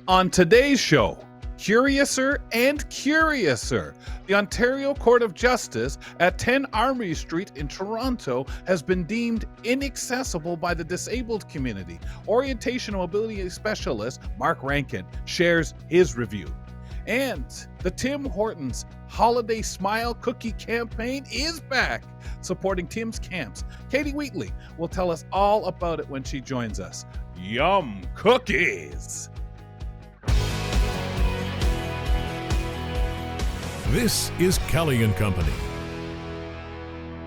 On today's show, Curiouser and Curiouser. The Ontario Court of Justice at 10 Armoury Street in Toronto has been deemed inaccessible by the disabled community. Orientation and Mobility Specialist Mark Rankin shares his review. And the Tim Hortons Holiday Smile Cookie Campaign is back, supporting Tim's Camps. Katie Wheatley will tell us all about it when she joins us. Yum cookies! This is Kelly and Company.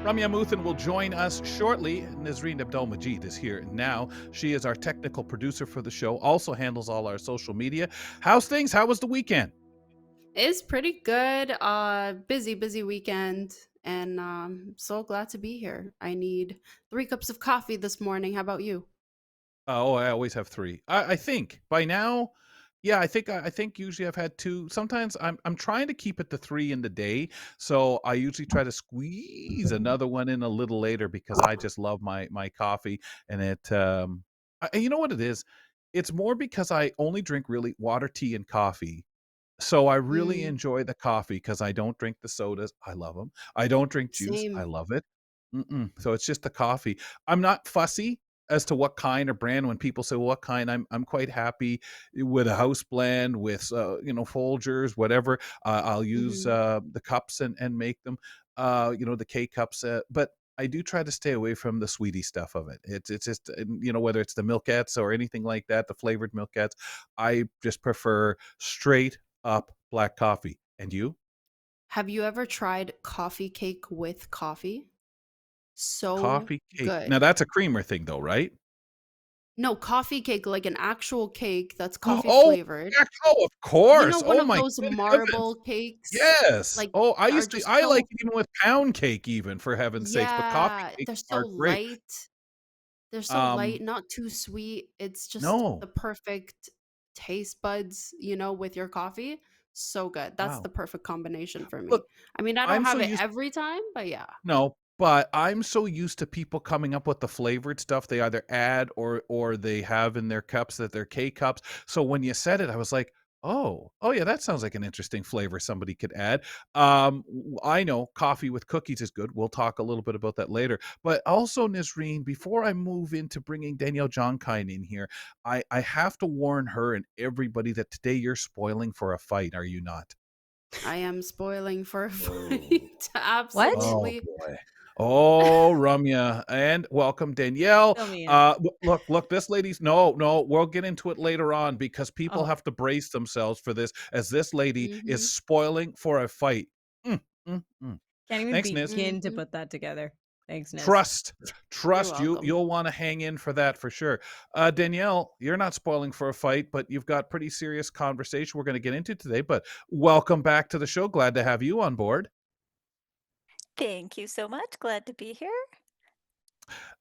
Ramya Muthan will join us shortly. Nazreen Abdul-Majid is here now. She is our technical producer for the show, also handles all our social media. How's things? How was the weekend? It's pretty good. Busy weekend, and so glad to be here. I need 3 cups of coffee this morning. How about you? Oh, I always have three. I think by now, yeah, I think usually I've had two. Sometimes I'm trying to keep it to three in the day, so I usually try to squeeze another one in a little later because I just love my coffee and you know what it is? It's more because I only drink really water, tea, and coffee. So I really Mm, enjoy the coffee because I don't drink the sodas. I love them. I don't drink juice. I same. love it. So it's just the coffee. I'm not fussy as to what kind or brand. When people say, well, what kind, I'm quite happy with a house blend with Folgers, whatever. I'll use Hmm. the cups and make them. The K cups. But I do try to stay away from the sweetie stuff of it. It's just whether it's the milkettes or anything like that, the flavored milkettes. I just prefer straight up black coffee. And you? Have you ever tried coffee cake with coffee? So Coffee cake. Now good. that's a creamer thing though, right? No, coffee cake, like an actual cake that's Oh, coffee oh, flavored. oh, of You know, course. one Oh of my those good heavens. marble cakes, Yes. like, Oh, are just I like so, it even with pound cake even, for heaven's sakes, but coffee yeah, they're cakes so are great. light. They're so light, Um, not too sweet. It's just the no. perfect taste buds, with your coffee. So good. That's the Wow. perfect combination for Look, me. I mean, I don't I'm so have it used every time, but yeah. No, but I'm so used to people coming up with the flavored stuff they either add or they have in their cups that they're K cups. So when you said it, I was like, oh yeah, that sounds like an interesting flavor somebody could add. I know coffee with cookies is good. We'll talk a little bit about that later. But also, Nisreen, before I move into bringing Danielle Jongkind in here, I have to warn her and everybody that today you're spoiling for a fight, are you not? I am spoiling for a Oh. fight. What? Oh Absolutely. boy. Oh, Ramya, and welcome Danielle. Fill me in. Look, this lady's no, we'll get into it later on because people Oh, have to brace themselves for this as this lady is Mm-hmm. spoiling for a fight. Mm, mm, mm. can't even Thanks, Niz. begin to Mm-hmm. put that together. Thanks, Niz. Trust, You're trust you. welcome. You'll want to hang in for that for sure. Danielle, you're not spoiling for a fight, but you've got pretty serious conversation we're going to get into today. But welcome back to the show. Glad to have you on board. Thank you so much. Glad to be here.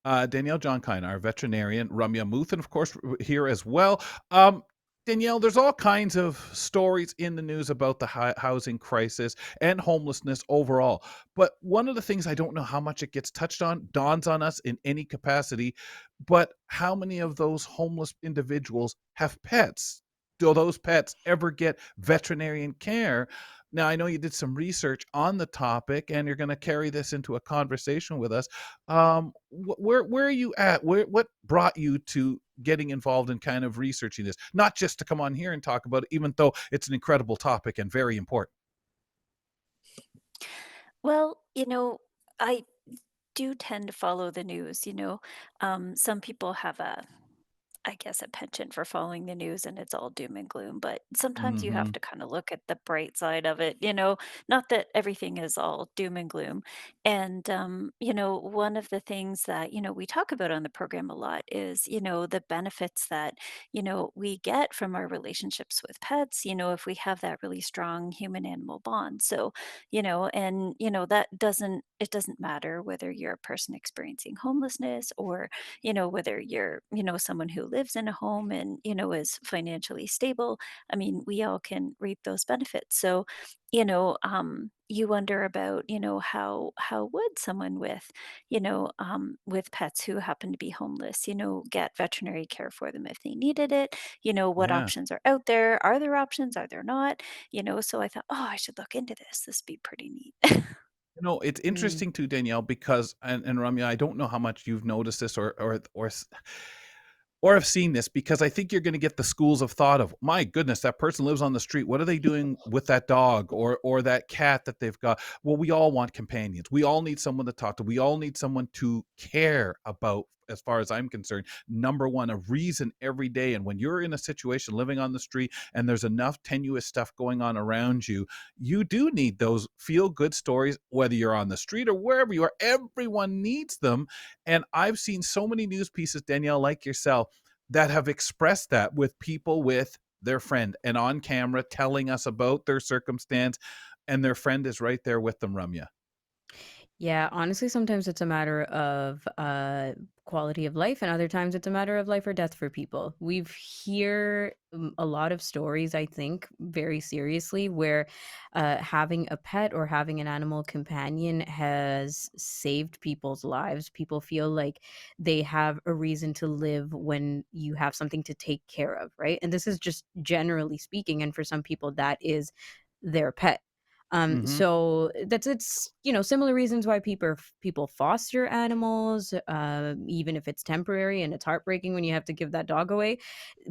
Danielle Jongkind, our veterinarian, Ramya Muthan, of course, here as well. Um, Danielle, there's all kinds of stories in the news about the housing crisis and homelessness overall. But one of the things I don't know how much it gets touched on, dawns on us in any capacity, but how many of those homeless individuals have pets? Do those pets ever get veterinarian care? Now, I know you did some research on the topic and you're going to carry this into a conversation with us. Where are you at? What brought you to getting involved in kind of researching this? Not just to come on here and talk about it, even though it's an incredible topic and very important. Well, I do tend to follow the news. Some people have I guess, a penchant for following the news and it's all doom and gloom, but sometimes you have Hmm. to kind of look at the bright side of it, not that everything is all doom and gloom. And, one of the things that, we talk about on the program a lot is, the benefits that, we get from our relationships with pets, if we have that really strong human animal bond. So, and, it doesn't matter whether you're a person experiencing homelessness or whether you're, someone who lives in a home and, is financially stable, I mean, we all can reap those benefits. So, you wonder about, how would someone with pets who happen to be homeless, get veterinary care for them if they needed it? What Yeah. options are out there? Are there options? Are there not? So I thought, oh, I should look into this. This would be pretty neat. It's Mm. interesting too, Danielle, because and Ramya, I don't know how much you've noticed this or have seen this, because I think you're going to get the schools of thought of, my goodness, that person lives on the street. What are they doing with that dog or that cat that they've got? Well, we all want companions. We all need someone to talk to. We all need someone to care about. As far as I'm concerned, number one, a reason every day. And when you're in a situation living on the street and there's enough tenuous stuff going on around you, you do need those feel good stories, whether you're on the street or wherever you are. Everyone needs them. And I've seen so many news pieces, Danielle, like yourself, that have expressed that with people with their friend and on camera telling us about their circumstance, and their friend is right there with them, Ramya. Yeah, honestly, sometimes it's a matter of quality of life, and other times it's a matter of life or death for people. We've hear a lot of stories, I think, very seriously, where having a pet or having an animal companion has saved people's lives. People feel like they have a reason to live when you have something to take care of, right? And this is just generally speaking, and for some people, that is their pet. Hmm. So that's it's similar reasons why people foster animals, even if it's temporary and it's heartbreaking when you have to give that dog away.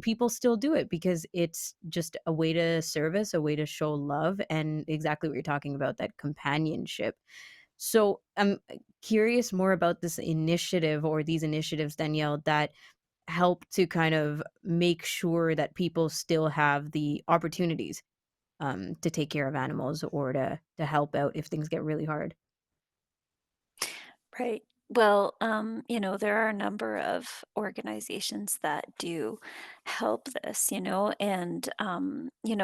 People still do it because it's just a way to service, a way to show love, and exactly what you're talking about, that companionship. So I'm curious more about this initiative or these initiatives, Danielle, that help to kind of make sure that people still have the opportunities to take care of animals or to help out if things get really hard. Right. Well, there are a number of organizations that do help this, and,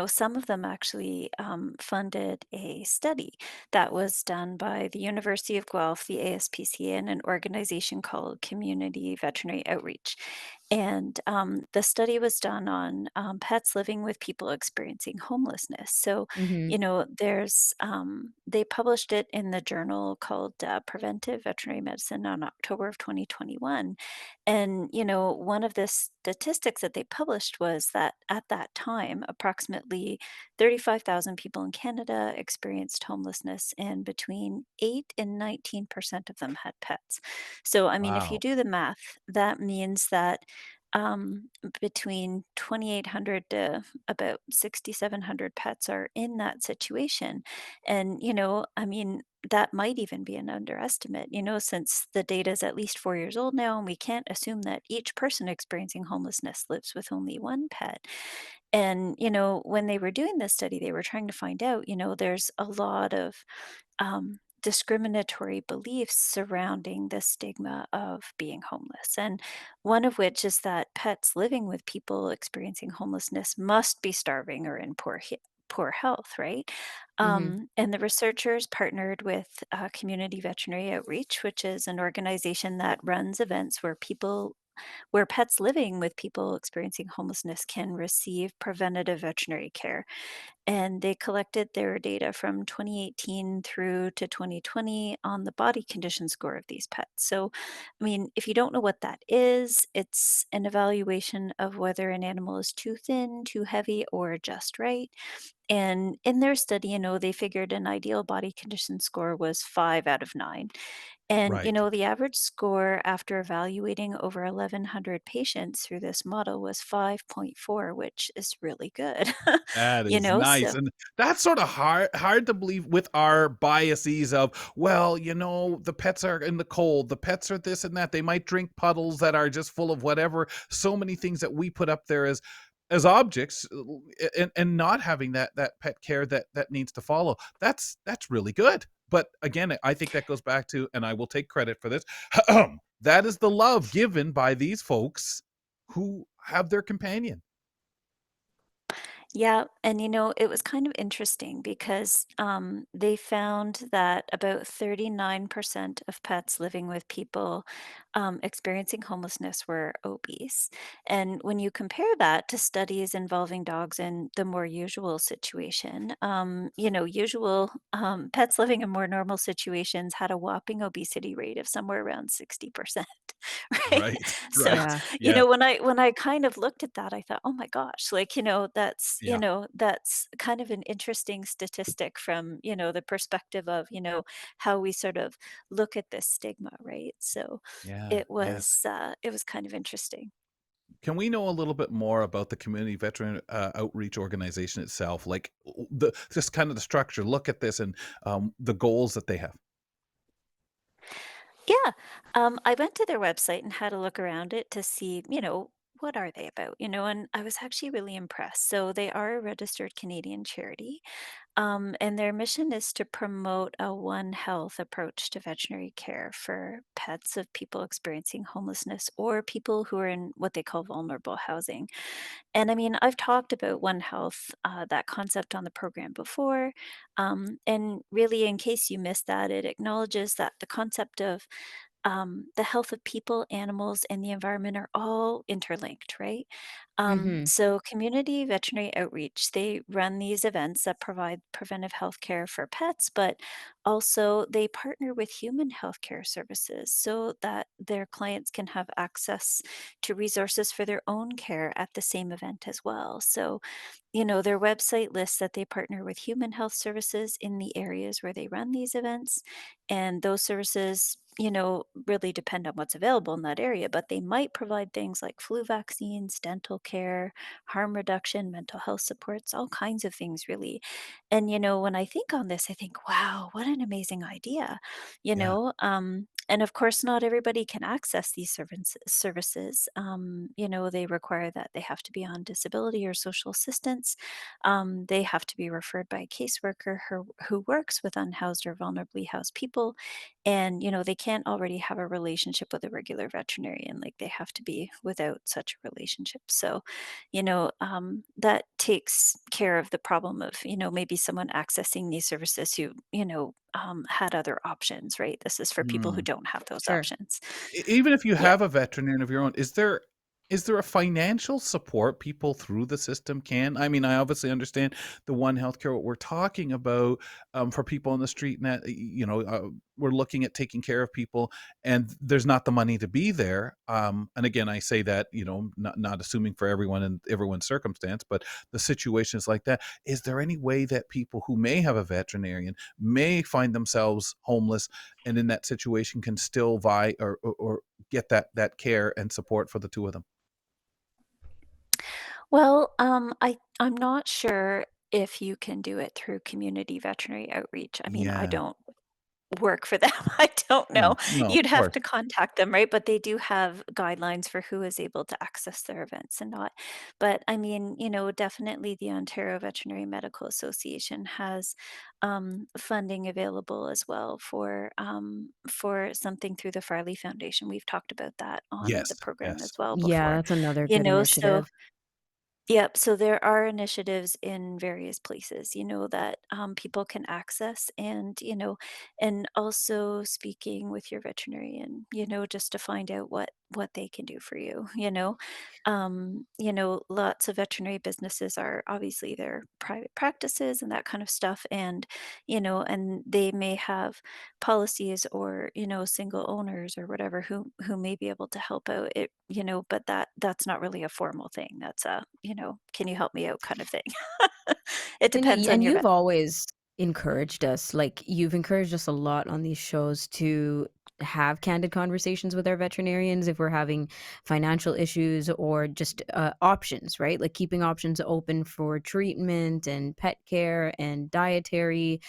some of them actually funded a study that was done by the University of Guelph, the ASPCA, and an organization called Community Veterinary Outreach. And the study was done on pets living with people experiencing homelessness. So, Mhm. they published it in the journal called Preventive Veterinary Medicine on October of 2021. And, one of the statistics that they published was that at that time, approximately 35,000 people in Canada experienced homelessness, and between 8 and 19% of them had pets. So, I mean, if you Wow. do the math, that means that between 2,800 to about 6,700 pets are in that situation. And, I mean, that might even be an underestimate, since the data is at least 4 years old now, and we can't assume that each person experiencing homelessness lives with only one pet. And, when they were doing this study, they were trying to find out, there's a lot of discriminatory beliefs surrounding the stigma of being homeless. And one of which is that pets living with people experiencing homelessness must be starving or in poor health, right? Mhm. And the researchers partnered with Community Veterinary Outreach, which is an organization that runs events where pets living with people experiencing homelessness can receive preventative veterinary care. And they collected their data from 2018 through to 2020 on the body condition score of these pets. So, I mean, if you don't know what that is, it's an evaluation of whether an animal is too thin, too heavy, or just right. And in their study, they figured an ideal body condition score was 5 out of 9. And, Right. the average score after evaluating over 1,100 patients through this model was 5.4, which is really good. That is nice, So and that's sort of hard to believe with our biases of, well, the pets are in the cold, the pets are this and that, they might drink puddles that are just full of whatever, so many things that we put up there as objects, and not having that pet care that needs to follow. That's really good. But again, I think that goes back to, and I will take credit for this, that is the love given by these folks who have their companion. Yeah, and it was kind of interesting because they found that about 39% of pets living with people experiencing homelessness were obese. And when you compare that to studies involving dogs in the more usual situation, usual pets living in more normal situations had a whopping obesity rate of somewhere around 60%. Right? Right, So, right. Yeah. Yeah, when I kind of looked at that, I thought, "Oh my gosh," like, yeah, that's kind of an interesting statistic from, the perspective of, how we sort of look at this stigma, right? So, yeah, yes. it was kind of interesting. Can we know a little bit more about the community veteran outreach organization itself? Like the just kind of the structure. Look at this and the goals that they have. Yeah, I went to their website and had a look around it to see, what are they about, and I was actually really impressed. So they are a registered Canadian charity. And their mission is to promote a One Health approach to veterinary care for pets of people experiencing homelessness or people who are in what they call vulnerable housing. And I mean, I've talked about One Health, that concept on the program before. And really, in case you missed that, it acknowledges that the concept of the health of people, animals, and the environment are all interlinked, right? Hmm. So, community veterinary outreach, they run these events that provide preventive health care for pets, but also they partner with human healthcare services so that their clients can have access to resources for their own care at the same event as well. So, their website lists that they partner with human health services in the areas where they run these events. And those services, really depend on what's available in that area, but they might provide things like flu vaccines, dental care, harm reduction, mental health supports, all kinds of things, really. And, when I think on this, I think, wow, what an amazing idea, Yeah. and of course, not everybody can access these services. They require that they have to be on disability or social assistance. They have to be referred by a caseworker who works with unhoused or vulnerably housed people. And, they can't already have a relationship with a regular veterinarian. Like they have to be without such a relationship. So, that takes care of the problem of, maybe someone accessing these services who, had other options, right? This is for people who Mm. don't have those Sure. options. Even if you Yeah. have a veterinarian of your own, is there a financial support people through the system can? I mean, I obviously understand the One Healthcare, what we're talking about, for people on the street, and that, we're looking at taking care of people, and there's not the money to be there. And again, I say that, not assuming for everyone and everyone's circumstance, but the situations like that. Is there any way that people who may have a veterinarian may find themselves homeless and in that situation can still vie or get that care and support for the 2 of them? Well, I'm not sure if you can do it through community veterinary outreach. I mean, I Yeah. don't work for them. I don't know. No, no, of You'd have course. to contact them, right? But they do have guidelines for who is able to access their events and not. But I mean, definitely the Ontario Veterinary Medical Association has funding available as well for something through the Farley Foundation. We've talked about that on the Yes, program as yes. well Yeah, before. that's another You good know, so initiative. Yep. So there are initiatives in various places, that people can access, and also speaking with your veterinarian, just to find out what they can do for you. Lots of veterinary businesses are obviously their private practices and that kind of stuff, and they may have policies or single owners or whatever who may be able to help out it, but that's not really a formal thing. That's a, can you help me out kind of thing. It And depends on your you've vet. always encouraged us, like, you've encouraged us a lot on these shows to have candid conversations with our veterinarians if we're having financial issues or just options, right? Like keeping options open for treatment and pet care and dietary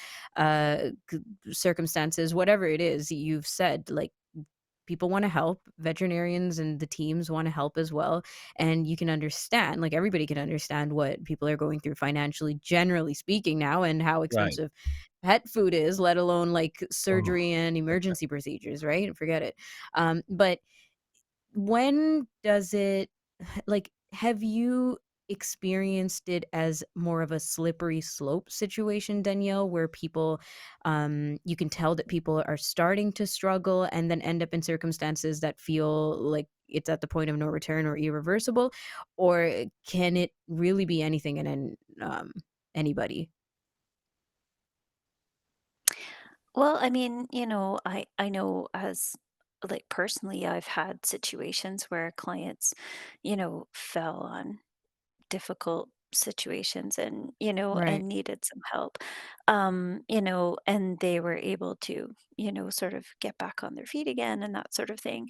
circumstances, whatever it is you've said, like people want to help, veterinarians and the teams want to help as well, and you can understand, like everybody can understand what people are going through financially, generally speaking now, and how Right. expensive pet food is, let alone like Oh, surgery and emergency procedures, right? Forget it. But when does it, like, have you experienced it as more of a slippery slope situation, Danielle, where people, you can tell that people are starting to struggle and then end up in circumstances that feel like it's at the point of no return or irreversible? Or can it really be anything and then anybody? Well, I mean, I know as like personally, I've had situations where clients, fell on difficult situations and Right. and needed some help, and they were able to sort of get back on their feet again and that sort of thing,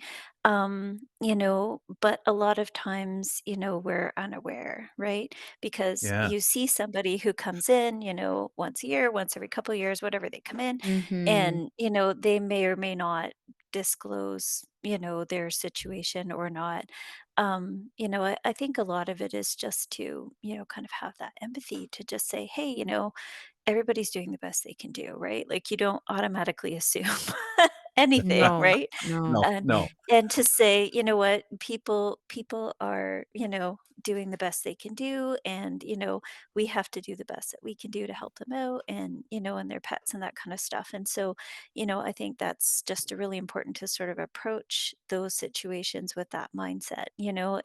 but a lot of times we're unaware, right? Because Yeah. you see somebody who comes in once a year, once every couple of years, whatever, they come in, Mhm. and they may or may not disclose their situation or not. I think a lot of it is just to, kind of have that empathy to just say, hey, everybody's doing the best they can do, right? Like you don't automatically assume anything, No. right? No. No, And no. and to say, you know what, people are, doing the best they can do, and we have to do the best that we can do to help them out, and and their pets and that kind of stuff. And so, I think that's just a really important to sort of approach those situations with that mindset,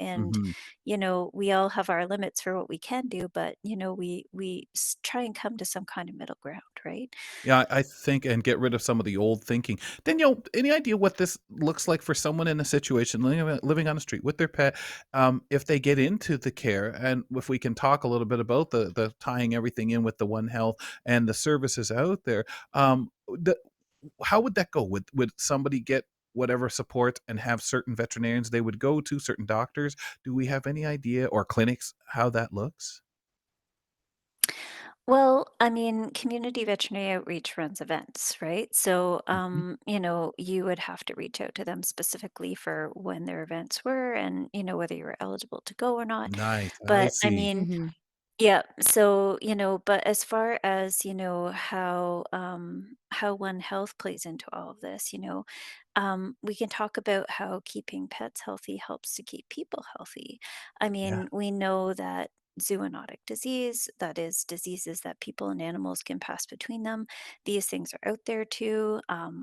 and Mhm. we all have our limits for what we can do, but try and come to some kind of middle ground, right? Yeah, I think and get rid of some of the old thinking. Danielle, any idea what this looks like for someone in a situation living on the street with their pet, if they get into the care, and if we can talk a little bit about the tying everything in with the One Health and the services out there, the how would that go? Would somebody get whatever support and have certain veterinarians they would go to, certain doctors? Do we have any idea, or clinics, how that looks? Well, I mean, community veterinary outreach runs events, right? So, Mhm. you would have to reach out to them specifically for when their events were, and, whether you were eligible to go or not. Nice, I But I see. mean, Mhm. yeah, so, but as far as, how One Health plays into all of this, we can talk about how keeping pets healthy helps to keep people healthy. I Yeah. mean, we know that zoonotic disease, that is diseases that people and animals can pass between them. These things are out there too.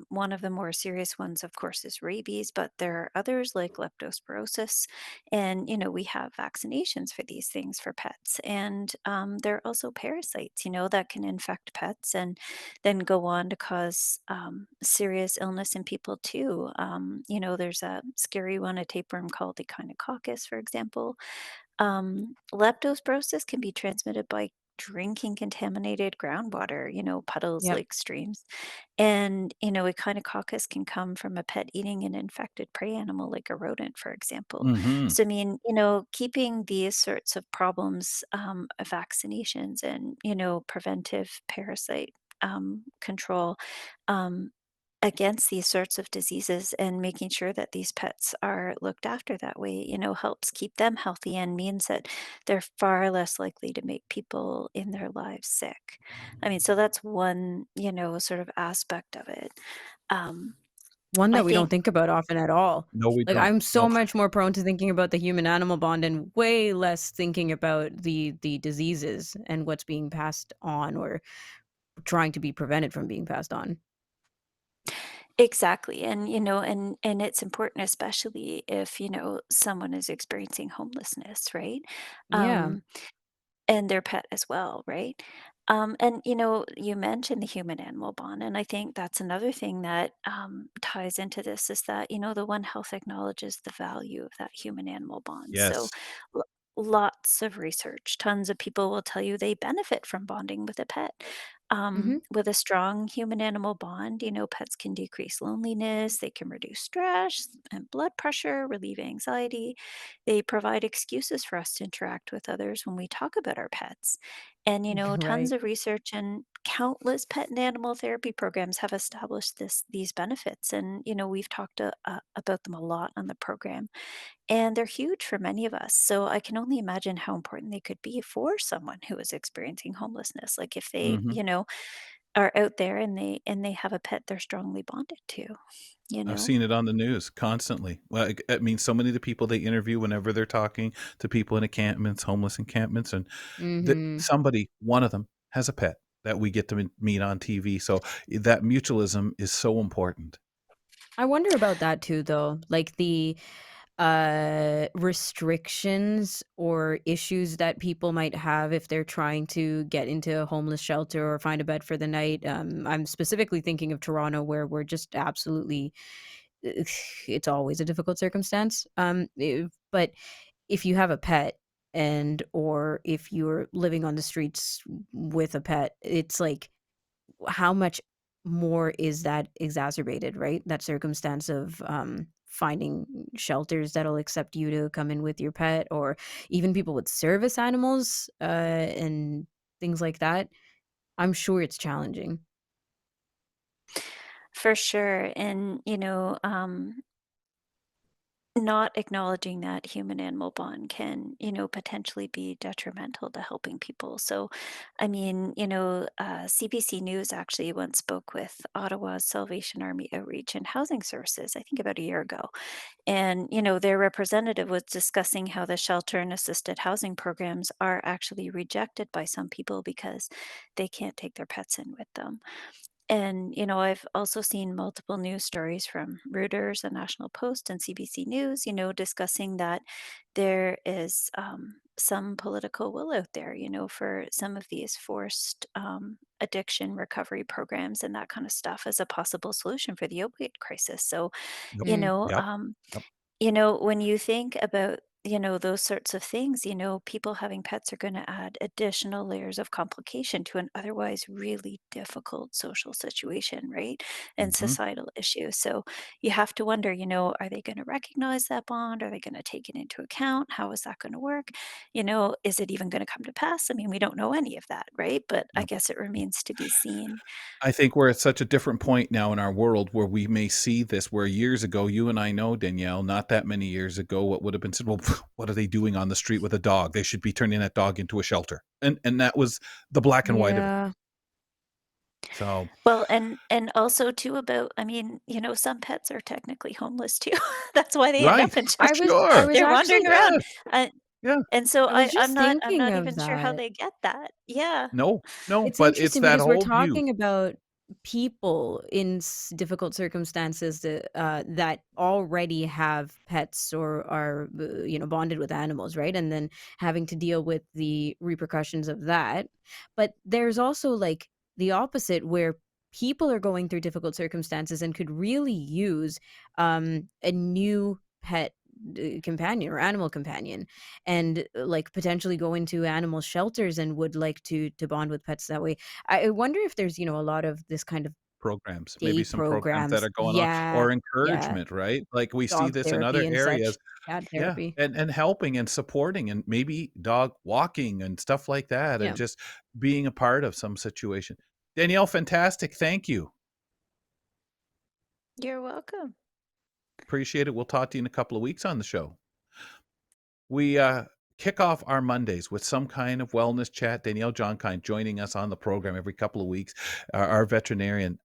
One of the more serious ones, of course, is rabies, but there are others like leptospirosis, and we have vaccinations for these things for pets. And there are also parasites that can infect pets and then go on to cause serious illness in people too. There's a scary one, a tapeworm called echinococcus, for example. Leptospirosis can be transmitted by drinking contaminated groundwater, puddles, Yep. like streams. And, echinococcus can come from a pet eating an infected prey animal, like a rodent, for example. Mhm. So, I mean, keeping these sorts of problems, vaccinations and, preventive parasite control, um, against these sorts of diseases, and making sure that these pets are looked after that way, helps keep them healthy and means that they're far less likely to make people in their lives sick. I mean, so that's one, sort of aspect of it. Um, One I that we don't think think about often at all. No, we Like, don't. I'm No. so much more prone to thinking about the human animal bond and way less thinking about the diseases and what's being passed on or trying to be prevented from being passed on. exactly. And, and it's important, especially if, someone is experiencing homelessness, right? Yeah. Um, and their pet as well, right? And you mentioned the human animal bond, and I think that's another thing that ties into this is that the One Health acknowledges the value of that human animal bond. So, Yes. l- lots of research, tons of people will tell you they benefit from bonding with a pet. Mhm. With a strong human animal bond, pets can decrease loneliness, they can reduce stress and blood pressure, relieve anxiety. They provide excuses for us to interact with others when we talk about our pets. And, tons Right. of research and countless pet and animal therapy programs have established these benefits. And, we've talked about them a lot on the program. And they're huge for many of us. So I can only imagine how important they could be for someone who is experiencing homelessness. Like if they, Mhm. are out there and they have a pet they're strongly bonded to. you I've know? seen it on the news constantly. Well, it means so many of the people they interview whenever they're talking to people in encampments, homeless encampments, and that Hmm. somebody, one of them, has a pet that we get to meet on TV. So that mutualism is so important. I wonder about that too, though. Like the restrictions or issues that people might have if they're trying to get into a homeless shelter or find a bed for the night. I'm specifically thinking of Toronto, where we're just absolutely, it's always a difficult circumstance. But if you have a pet, and or if you're living on the streets with a pet, it's like how much more is that exacerbated, right? That circumstance of finding shelters that'll accept you to come in with your pet, or even people with service animals and things like that. I'm sure it's challenging. For sure, and, not acknowledging that human animal bond can, potentially be detrimental to helping people. So, I mean, CBC News actually once spoke with Ottawa's Salvation Army Outreach and Housing Services, I think about a year ago. And, their representative was discussing how the shelter and assisted housing programs are actually rejected by some people because they can't take their pets in with them. And, I've also seen multiple news stories from Reuters, the National Post, and CBC News, discussing that there is some political will out there, for some of these forced addiction recovery programs and that kind of stuff as a possible solution for the opioid crisis. So, Yep. you Mm. know, Yep. um, Yep. when you think about, those sorts of things, people having pets are going to add additional layers of complication to an otherwise really difficult social situation, right? And Mhm. societal issue. So you have to wonder, are they going to recognize that bond? Are they going to take it into account? How is that going to work? Is it even going to come to pass? I mean, we don't know any of that, right? But I Yep. guess it remains to be seen. I think we're at such a different point now in our world where we may see this, where years ago, you and I know, Danielle, not that many years ago, what would have been said, well, what are they doing on the street with a dog? They should be turning that dog into a shelter. And that was the black and white of it. Yeah. So, Well, and also too about, I mean, some pets are technically homeless too. That's why they end right, up in for I shelters. sure. was They're actually wandering around. Yeah, Uh, yeah. and so I was I'm just not I'm thinking not of even sure how that. they get that. Yeah. No, no, It's but it's interesting that because we're whole view. talking about people in difficult circumstances that already have pets or are bonded with animals, right? And then having to deal with the repercussions of that. But there's also like the opposite, where people are going through difficult circumstances and could really use a new pet companion or animal companion, and like potentially go into animal shelters and would like to bond with pets that way. I wonder if there's a lot of this kind of Programs, maybe day some programs that programs. are going on Yeah, or yeah, encouragement, right? Like, we see dog this in other therapy and areas. such, cat Yeah, therapy. and helping and supporting and maybe dog walking and stuff like that, and Yeah. just being a part of some situation. Danielle, fantastic, thank you. You're welcome. Appreciate it. We'll talk to you in a couple of weeks on the show. We kick off our Mondays with some kind of wellness chat. Danielle Jongkind joining us on the program every couple of weeks, our veterinarian.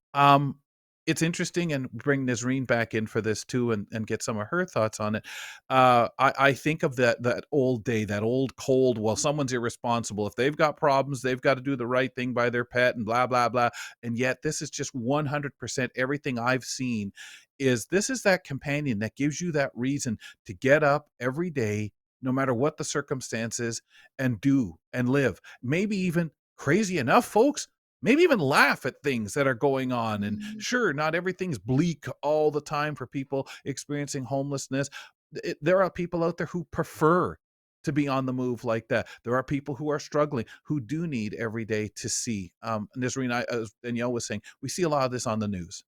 It's interesting, and bring Nazreen back in for this too, and get some of her thoughts on it. I think of that old day, that old cold. Well, someone's irresponsible. If they've got problems, they've got to do the right thing by their pet, and blah blah blah. And yet, this is just 100% everything I've seen. This is that companion that gives you that reason to get up every day, no matter what the circumstances, and do and live. Maybe even crazy enough, folks, maybe even laugh at things that are going on. And Mm. sure, not everything's bleak all the time for people experiencing homelessness. There are people out there who prefer to be on the move like that. There are people who are struggling, who do need every day to see. Nisreen, as Danielle was saying, we see a lot of this on the news.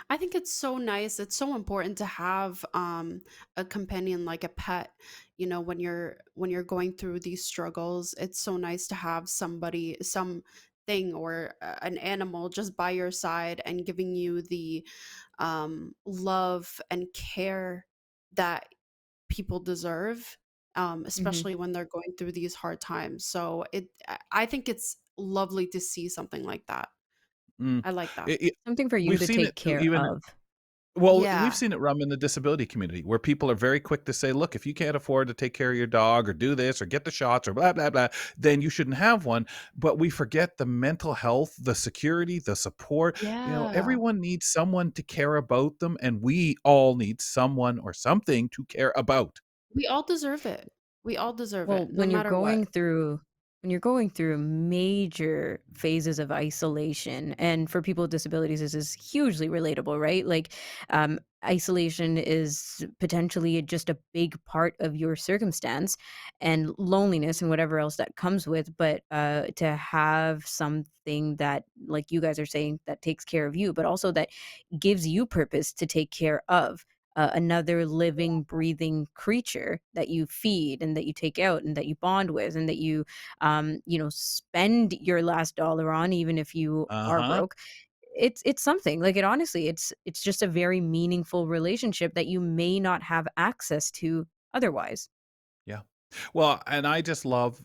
I think it's so nice. It's so important to have a companion like a pet. You know, when you're going through these struggles, it's so nice to have somebody, something, or an animal just by your side and giving you the love and care that people deserve, Mhm. especially when they're going through these hard times. So I think it's lovely to see something like that. Mm. I like that. It, Something for you we've to seen take it too, care even of. Well, we've Yeah. seen it in the disability community where people are very quick to say, look, if you can't afford to take care of your dog or do this or get the shots or blah, blah, blah, then you shouldn't have one. But we forget the mental health, the security, the support. Yeah. Everyone needs someone to care about them, and we all need someone or something to care about. We all deserve it. We all deserve Well, it, no matter what. when you're going through major phases of isolation, and for people with disabilities, this is hugely relatable, right? Like, isolation is potentially just a big part of your circumstance, and loneliness and whatever else that comes with. But to have something that, like you guys are saying, that takes care of you, but also that gives you purpose to take care of another living, breathing creature that you feed and that you take out and that you bond with and that spend your last dollar on, even if you are Uh-huh. broke. It's something like it. Honestly, it's just a very meaningful relationship that you may not have access to otherwise. Yeah. Well, and I just love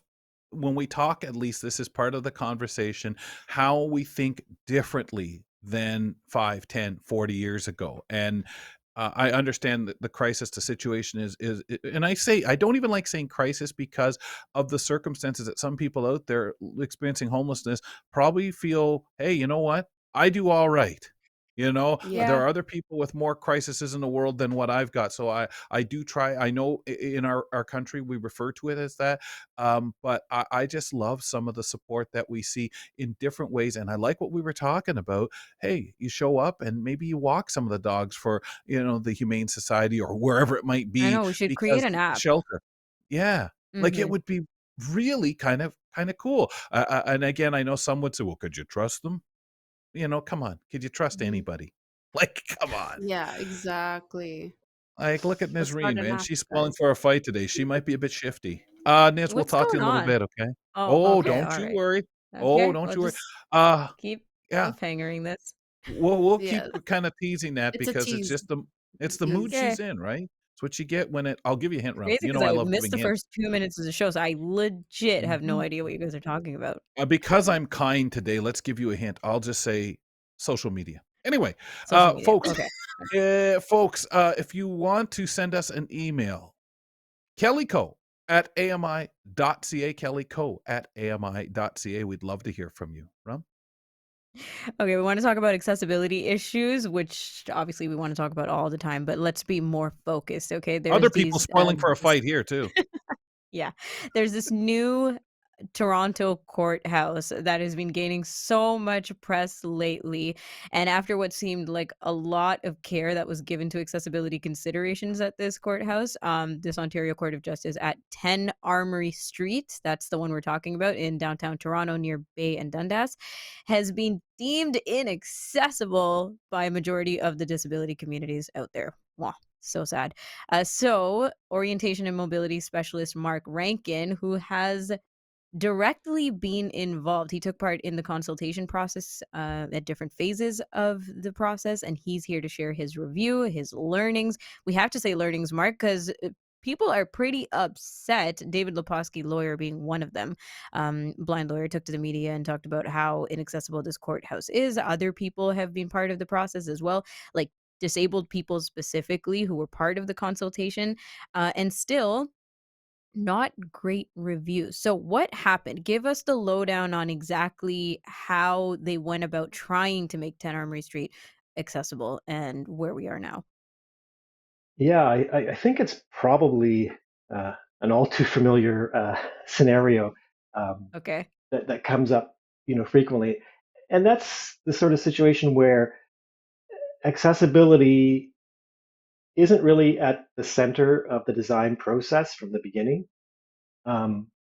when we talk, at least this is part of the conversation, how we think differently than 5, 10, 40 years ago. And I understand that the crisis, the situation and I don't even like saying crisis because of the circumstances that some people out there experiencing homelessness probably feel, hey, you know what? I do all right. There Yeah. Yeah, are other people with more crises in the world than what I've got. So I do try. I know in our country we refer to it as that, but I just love some of the support that we see in different ways, and I like what we were talking about. Hey, you show up and maybe you walk some of the dogs for the Humane Society or wherever it might I be know we should create because an the app. shelter. Yeah, like it Hmm. would be really kind of cool. And again, I know some would say, "Well, could you trust them?" Come on, could you trust Mhm. anybody? Like, come on. Yeah, exactly. Like, look at Let's start Nazreen, an man. app, She's spoiling guys. for a fight today. She might be a bit shifty. Niz, we'll What's talk to going you in a little on? bit, okay? Oh, Oh, okay, don't all you right. worry. Oh, Okay, don't we'll you worry. just Uh, keep yeah, cliffhangering this. we'll Yeah, keep kind of teasing that it's a because tease. it's the mood Because Okay. she's in, right? It's what you get when I'll give you a hint, It's Rum. crazy You because know I I love missed giving the hints. first 2 minutes of the show, so I legit have no Mhm. idea what you guys are talking about. Because I'm kind today, let's give you a hint. I'll just say social media. Anyway, Social media. folks, Okay. if you want to send us an email, kellyco@ami.ca, kellyco@ami.ca. We'd love to hear from you. Rum? Okay, we want to talk about accessibility issues, which obviously we want to talk about all the time, but let's be more focused, okay? Other There's people these spoiling for a fight here too. yeah. There's this new Toronto courthouse that has been gaining so much press lately. And after what seemed like a lot of care that was given to accessibility considerations at this courthouse, this Ontario Court of Justice at 10 Armoury Street, that's the one we're talking about in downtown Toronto near Bay and Dundas, has been deemed inaccessible by a majority of the disability communities out there. Wow, so sad. So, orientation and mobility specialist Mark Rankin, who has directly been involved. He took part in the consultation process at different phases of the process, and he's here to share his review, his learnings. We have to say learnings, Mark, because people are pretty upset. David Leposki, lawyer, being one of them. Blind lawyer took to the media and talked about how inaccessible this courthouse is. Other people have been part of the process as well, like disabled people specifically who were part of the consultation, and still not great reviews. So what happened? Give us the lowdown on exactly how they went about trying to make 10 Armory Street accessible and where we are now. Yeah, I think it's probably an all too familiar scenario um, Okay. that comes up, frequently, and that's the sort of situation where accessibility isn't really at the center of the design process from the beginning.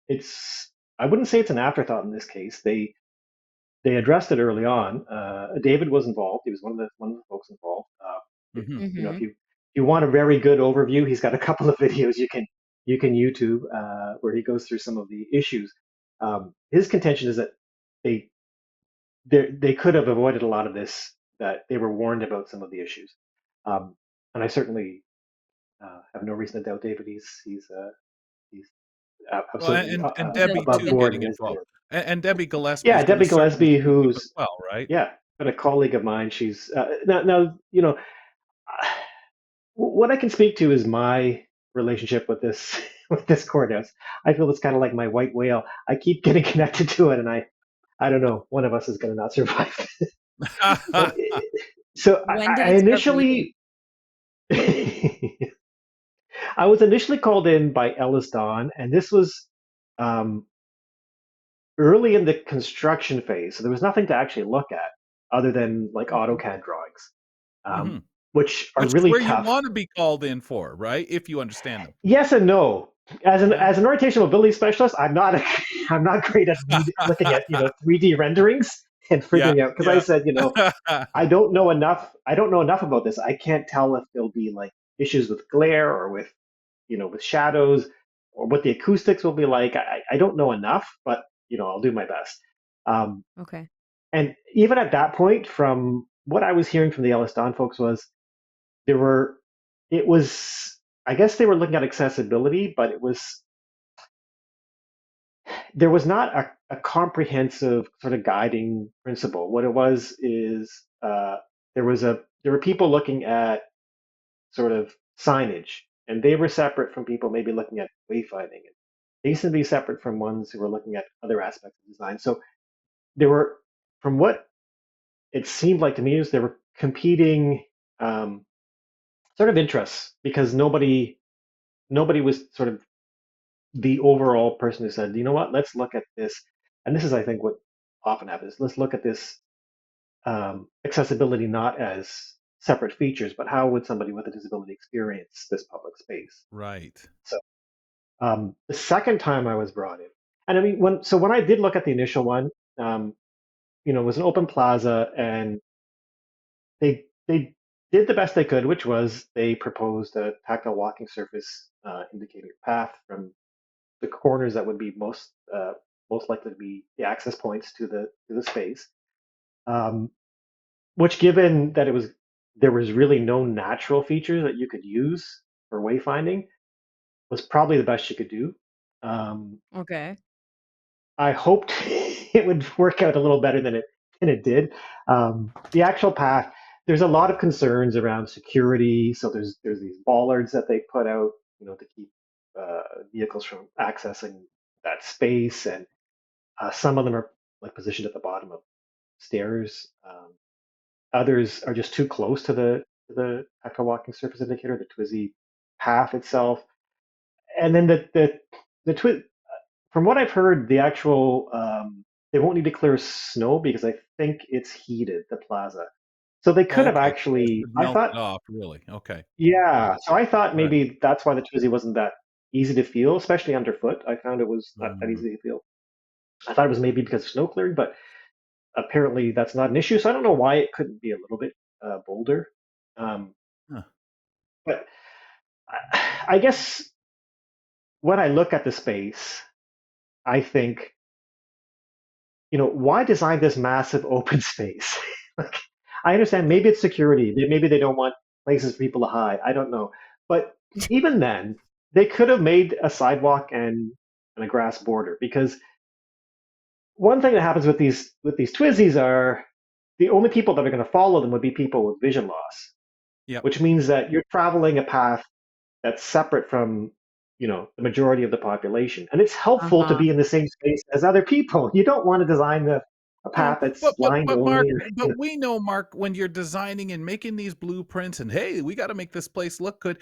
It's I wouldn't say it's an afterthought in this case. They addressed it early on. David was involved. He was one of the folks involved. Mhm. If Mhm. you want a very good overview, he's got a couple of videos you can YouTube where he goes through some of the issues. His contention is that they they could have avoided a lot of this. That they were warned about some of the issues, um, and I certainly have no reason to doubt David. He's Well, absolutely and He does Debbie a above too good board getting in his involved. opinion. And Debbie Gillespie Yeah, is gonna Debbie certainly Gillespie, speak up as who's well, right? yeah, been a colleague of mine. She's now what I can speak to is my relationship with this with this courthouse. I feel it's kind of like my white whale. I keep getting connected to it, and I don't know. One of us is going to not survive. But so When did I it start bleeding? initially, I was initially called in by Ellis Dawn, and this was um, early in the construction phase. So there was nothing to actually look at other than like Okay. AutoCAD drawings, hmm um, which are Which is really where you tough. want to be called in for, right? If you understand them. Yes and no. Yeah. As an orientation mobility specialist, I'm not I'm not great at looking at 3D renderings and Yeah. figuring out, because I Yeah. said I don't know enough. I don't know enough about this. I can't tell if there'll be like issues with glare or with with shadows, or what the acoustics will be like. I don't know enough, but I'll do my best. Um, Okay. and even at that point, from what I was hearing from the Ellis Don folks, was there were it was I guess they were looking at accessibility, but there was not a comprehensive sort of guiding principle. What it was is there were people looking at sort of signage, and they were separate from people maybe looking at wayfinding. And they used to be separate from ones who were looking at other aspects of design. So there were, from what it seemed like to me, is there were competing um, sort of interests, because nobody was sort of the overall person who said, you know what, let's look at this. And this is, I think, what often happens. Let's look at this accessibility not as separate features, but how would somebody with a disability experience this public space? Right. So the second time I was brought in, and I mean, when I did look at the initial one, it was an open plaza, and they did the best they could, which was they proposed a tactile walking surface indicating a path from the corners that would be most likely to be the access points to the space. Um, which, given that there was really no natural features that you could use for wayfinding, was probably the best you could do. Um, Okay. I hoped it would work out a little better than it did. The actual path, there's a lot of concerns around security. So there's these bollards that they put out, to keep vehicles from accessing that space, and some of them are like positioned at the bottom of stairs. Others are just too close to the tactile walking surface indicator, the Twizy path itself, and then the Twiz. From what I've heard, the actual they won't need to clear snow because I think it's heated, the plaza. So they could have Okay. So it actually. should I melt it thought, off, really. Okay. yeah. So I thought Right. maybe that's why the Twizy wasn't that easy to feel, especially underfoot. I found it was not that Mm. easy to feel. I thought it was maybe because of snow clearing, but apparently that's not an issue. So I don't know why it couldn't be a little bit bolder. Um, Huh. but I guess when I look at the space, I think, why design this massive open space? Like, I understand maybe it's security, maybe they don't want places for people to hide. I don't know, but even then, they could have made a sidewalk and a grass border, because one thing that happens with these Twizzies are the only people that are going to follow them would be people with vision loss, Yep. which means that you're traveling a path that's separate from the majority of the population, and it's helpful to Uh-huh. be in the same space as other people. You don't want to design a No, path that's but blind Mark, only, or but we know, Mark, when you're designing and making these blueprints and, "Hey, we gotta make this place look good,"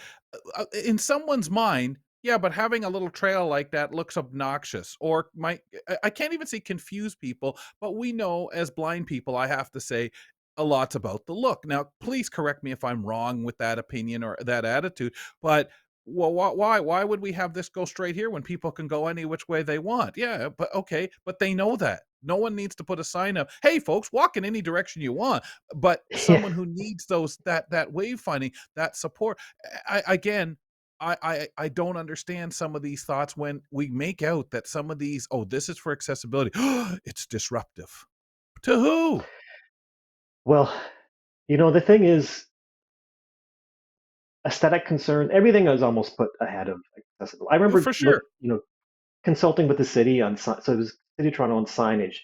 in someone's mind, yeah, but having a little trail like that looks obnoxious or might I can't even say confuse people, but we know as blind people, I have to say, a lot's about the look. Now, please correct me if I'm wrong with that opinion or that attitude, but well, why would we have this go straight here when people can go any which way they want? Yeah, but okay, but they know that. No one needs to put a sign up, "Hey, folks, walk in any direction you want." But yeah, someone who needs that wayfinding, that support, again, I don't understand some of these thoughts when we make out that some of these, "Oh, this is for accessibility." It's disruptive. To who? well, the thing is, aesthetic concern, everything is almost put ahead of accessible. I remember For sure. consulting with the city on so it was City of Toronto on signage,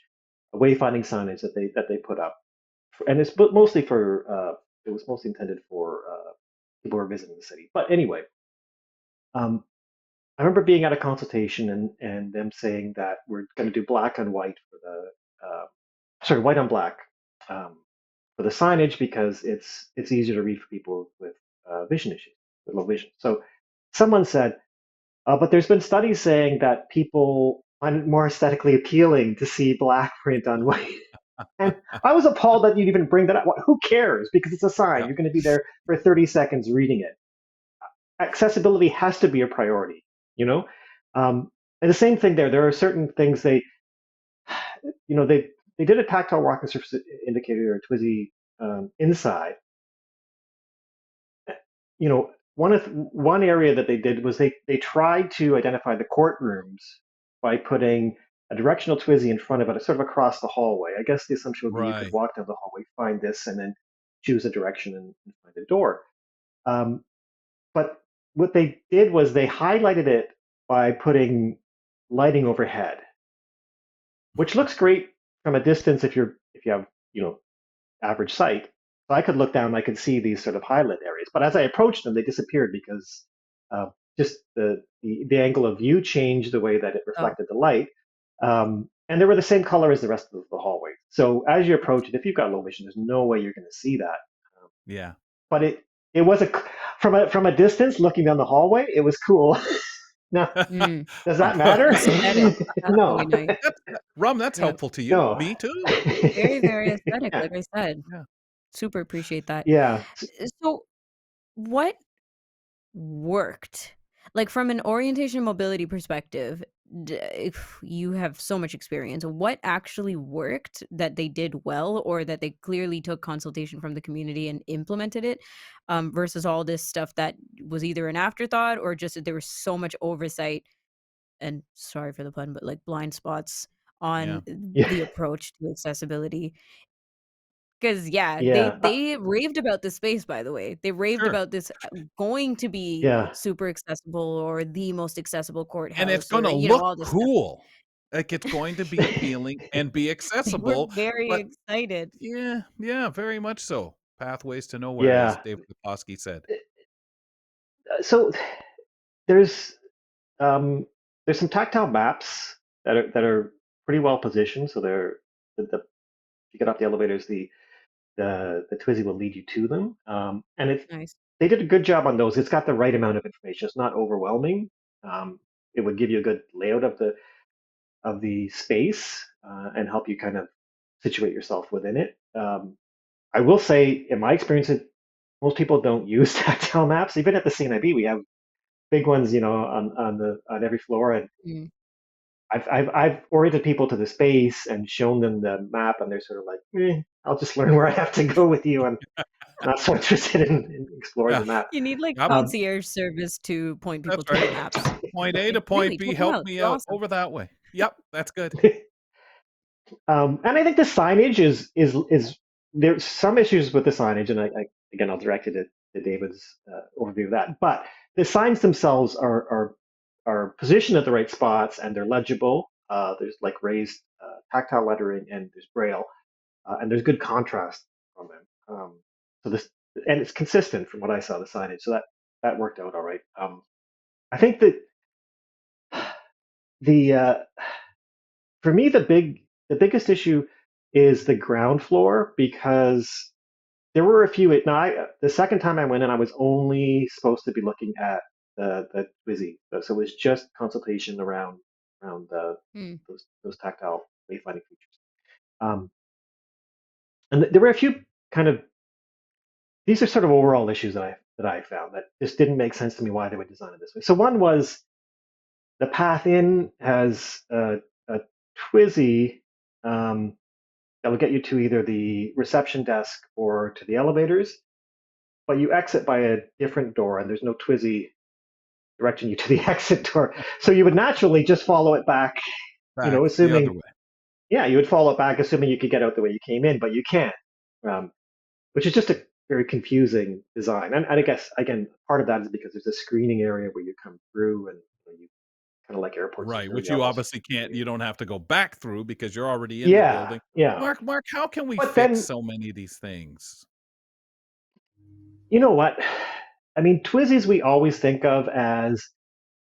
wayfinding signage that they put up, and it's mostly for It was mostly intended for people who are visiting the city. But anyway, um, I remember being at a consultation and them saying that we're going to do black on white for the sorry, white on black um, for the signage because it's easier to read for people with vision issues, with low vision. So someone said, but there's been studies saying that people find it more aesthetically appealing to see black print on white. And I was appalled that you'd even bring that up. Who cares? Because it's a sign. Yeah. You're going to be there for 30 seconds reading it. Accessibility has to be a priority, you know? And the same thing there. There are certain things they did a tactile walking surface indicator or TWISY inside. You know, one area that they did was they tried to identify the courtrooms by putting a directional TWISY in front of it, sort of across the hallway. I guess the assumption would be you could Right. walk down the hallway, find this, and then choose a direction and find a door. Um, but what they did was they highlighted it by putting lighting overhead, which looks great from a distance if you have average sight. So I could look down, and I could see these sort of highlight areas. But as I approached them, they disappeared because just the angle of view changed the way that it Oh, reflected the light. And they were the same color as the rest of the hallway. So as you approach it, if you've got low vision, there's no way you're going to see that. Um, Yeah. but it was from a distance looking down the hallway, it was cool. Now, mm, does that matter? aesthetic. That's No, really nice. Rum, that's Yeah, helpful to you. no. Me too. very, very aesthetic, Yeah, like I said. Yeah. Super appreciate that. yeah, So, what worked? Like from an orientation and mobility perspective, if you have so much experience, what actually worked that they did well or that they clearly took consultation from the community and implemented it, versus all this stuff that was either an afterthought or just that there was so much oversight and sorry for the pun, but like blind spots Yeah. on yeah, the approach to accessibility. Because yeah, they yeah, they raved about the space, by the way. They raved Sure. about this going to be yeah, super accessible or the most accessible And it's courthouse or, gonna look all this stuff. cool. Like, it's going to be appealing and be They were accessible, very but excited. yeah, yeah, very much so. Pathways to nowhere, as yeah. David Bukowski said. So there's um, there's some tactile maps that are pretty well positioned. So if you get off the elevators, the Twizy will lead you to them. And Nice. they did a good job on those. It's got the right amount of information. It's not overwhelming. Um, it would give you a good layout of the space and help you kind of situate yourself within it. I will say, in my experience, most people don't use tactile maps. Even at the CNIB, we have big ones, on every floor, and Mm. I've oriented people to the space and shown them the map, and they're sort of like, I'll just learn where I have to go with you. I'm not so interested in exploring Yeah. the map. You need like Yep, Um, concierge service to point that's people to the right. maps. Point A Like, to point really, B, check them help out. me They're out awesome. over that way. Yep, that's good. and I think the signage is there's some issues with the signage, and again I'll direct it to David's overview of that. But the signs themselves are positioned at the right spots and they're legible. There's like raised tactile lettering and there's braille, and there's good contrast from them. So this and it's consistent from what I saw the signage, so that worked out all right. I think that the for me the biggest issue is the ground floor because there were a few. Now, the second time I went in, I was only supposed to be looking at the Wizzy, so it was just consultation around Mm. those tactile wayfinding features. Um, and there were a few kind of these are sort of overall issues that I found that just didn't make sense to me why they would design it this way. So one was the path in has a Twizy um, that will get you to either the reception desk or to the elevators, but you exit by a different door and there's no Twizy directing you to the exit door. So you would naturally just follow it back, Back the other assuming, way. yeah, you would follow it back, assuming you could get out the way you came in, but you can't, um, which is just a very confusing design. And I guess, again, part of that is because there's a screening area where you come through and you kind of like airport Right, which security you almost. obviously can't you don't have to go back through because you're already in the Yeah, building. yeah. Mark, how can we But fix then so many of these things? You know what? I mean, Twizzys we always think of as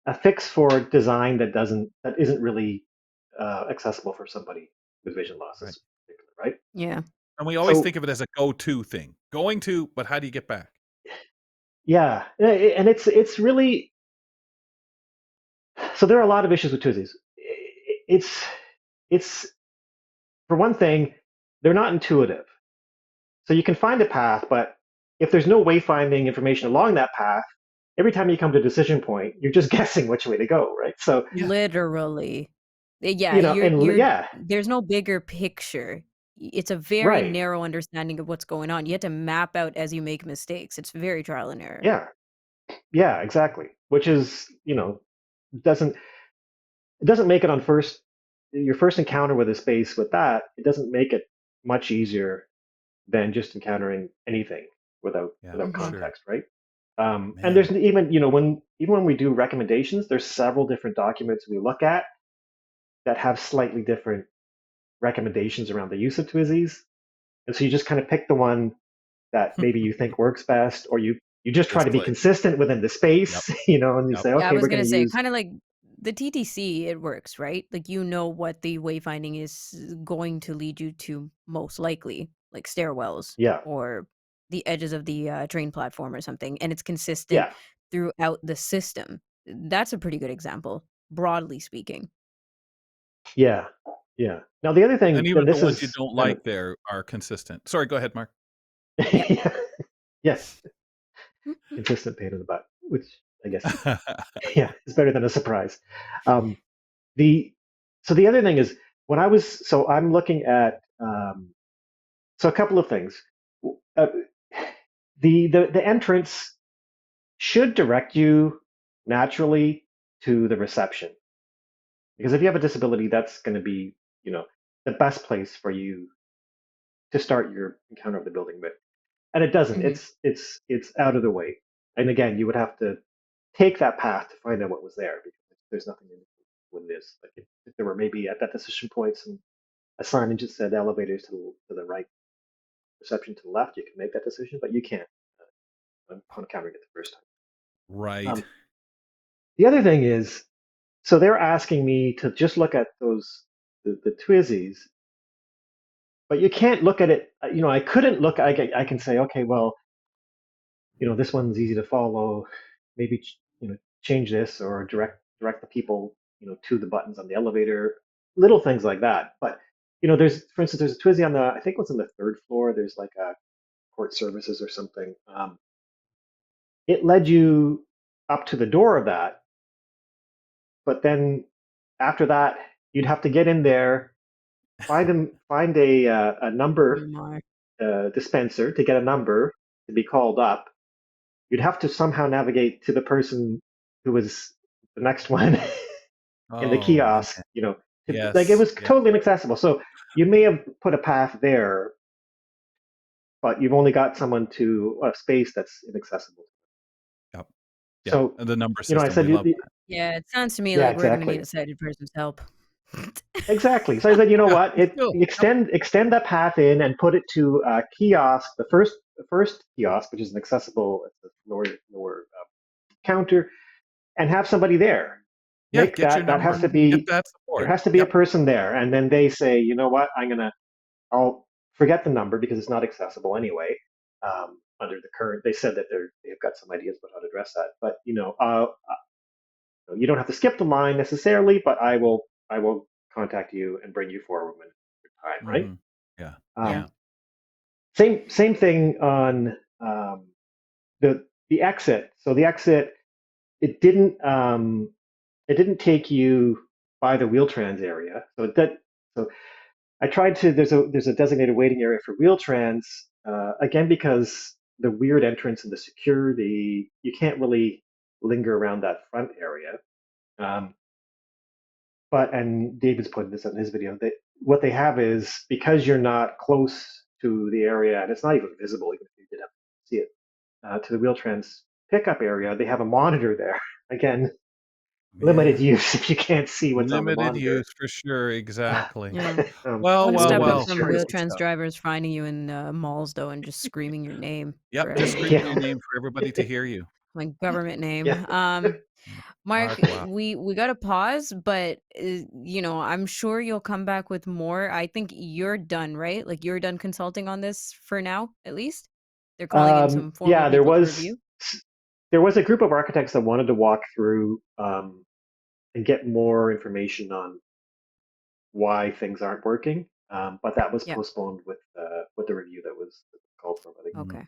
a fix for design that isn't really accessible for somebody with vision loss, Right. in particular, right? Yeah. And we always So think of it as a go-to thing. Going to, but how do you get back? yeah, and it's really, so there are a lot of issues with Twizzys. It's for one thing, they're not intuitive. So you can find a path, but if there's no wayfinding information along that path, every time you come to a decision point, you're just guessing which way to go, right? So, Yeah. Literally. Yeah, and yeah, there's no bigger picture. It's a very right. narrow understanding of what's going on. You have to map out as you make mistakes. It's very trial and error. Yeah, yeah, exactly. Which is, doesn't it doesn't make it on your first encounter with a space with that, it doesn't make it much easier than just encountering anything without Yeah, without for Mhm. sure. context, right? And Man. there's even when we do recommendations, there's several different documents we look at that have slightly different recommendations around the use of Twizzies, and so you just kind of pick the one that maybe you think works best, or you just try This to be place. consistent within the Yep. space, and you Yep. say, Yeah, I okay, was we're going gonna to say, use kind of like the TTC, it works, right? Like you know what the wayfinding is going to lead you to most likely, like stairwells yeah, or the edges of the train platform or something, and it's consistent yeah, throughout the system. That's a pretty good example, broadly speaking. yeah, yeah. Now the other And thing, even and the this ones you is don't kind of like there are consistent. Sorry, go ahead, Mark. Yep. yes, consistent pain in the butt, which I guess yeah, is better than a surprise. Um, the so the other thing is when I'm looking at so a couple of things. Uh, the entrance should direct you naturally to the reception because if you have a disability, that's going to be the best place for you to start your encounter of the building with. And it doesn't. Mhm. It's out of the way. And again, you would have to take that path to find out what was there because there's nothing in what it is. Like if there were maybe at that decision point some a signage that said elevators to the right, reception to the left, you can make that decision, but you can't upon encountering it the first time. Right. The other thing is, so they're asking me to just look at the Twizzies, but you can't look at it. I couldn't look. I can say, okay, well, this one's easy to follow. Maybe change this or direct the people to the buttons on the elevator. Little things like that. But there's for instance, there's a Twizzy on the I think it was on the third floor. There's like a court services or something. It led you up to the door of that, but then after that, you'd have to get in there, find a number EMR. dispenser to get a number to be called up. You'd have to somehow navigate to the person who was the next one in the Oh, man. kiosk. Like it Yes. was Yeah. totally inaccessible. So you may have put a path there, but you've only got someone to a space that's inaccessible. Yep. Yeah. So And the number I system, said, we love that. Yeah, it sounds to me yeah, like we're gonna need exactly. a sighted person's help. Exactly. So I said, you know Yeah, what? we still. Yep. Extend that path in and put it to a kiosk. The first kiosk, which is an accessible, it's a lower counter, and have somebody there. Yeah, Make get your that has number. to Get be that there support. has to be a Yep. person there, and then they say, you know what? I'll forget the number because it's not accessible anyway. Under the current, they said that they've got some ideas about how to address that, but you don't have to skip the line necessarily, but I will contact you and bring you forward when it's time, right? Mhm. Yeah. Yeah. Um, Yeah. same thing on the exit. So the exit, it didn't take you by the Wheel-Trans area. So I tried to. There's a designated waiting area for Wheel-Trans again because the weird entrance and the security, you can't really linger around that front area. Um, and David's pointed this out in his video, that what they have is because you're not close to the area, and it's not even visible, even if you did have to see it, to the Wheel-Trans pickup area, they have a monitor there. Again, limited Man, use if you can't see what's on the limited monitor. use for sure. Exactly. Yeah. Well, One Some of well, it step of is well. some very wheel-trans stuff. drivers finding you in malls, though, and just screaming your name for Yep, just screaming everybody. your Yeah, name for everybody to hear you. My government name. yeah. Mark, Mark, wow. we got to pause, but I'm sure you'll come back with more. I think you're done, right? Like you're done consulting on this for now, at least. They're calling in some formal Yeah, people to review. there was a group of architects that wanted to walk through and get more information on why things aren't working, but that was Yeah. postponed with the review that was called for by the Mm. Okay.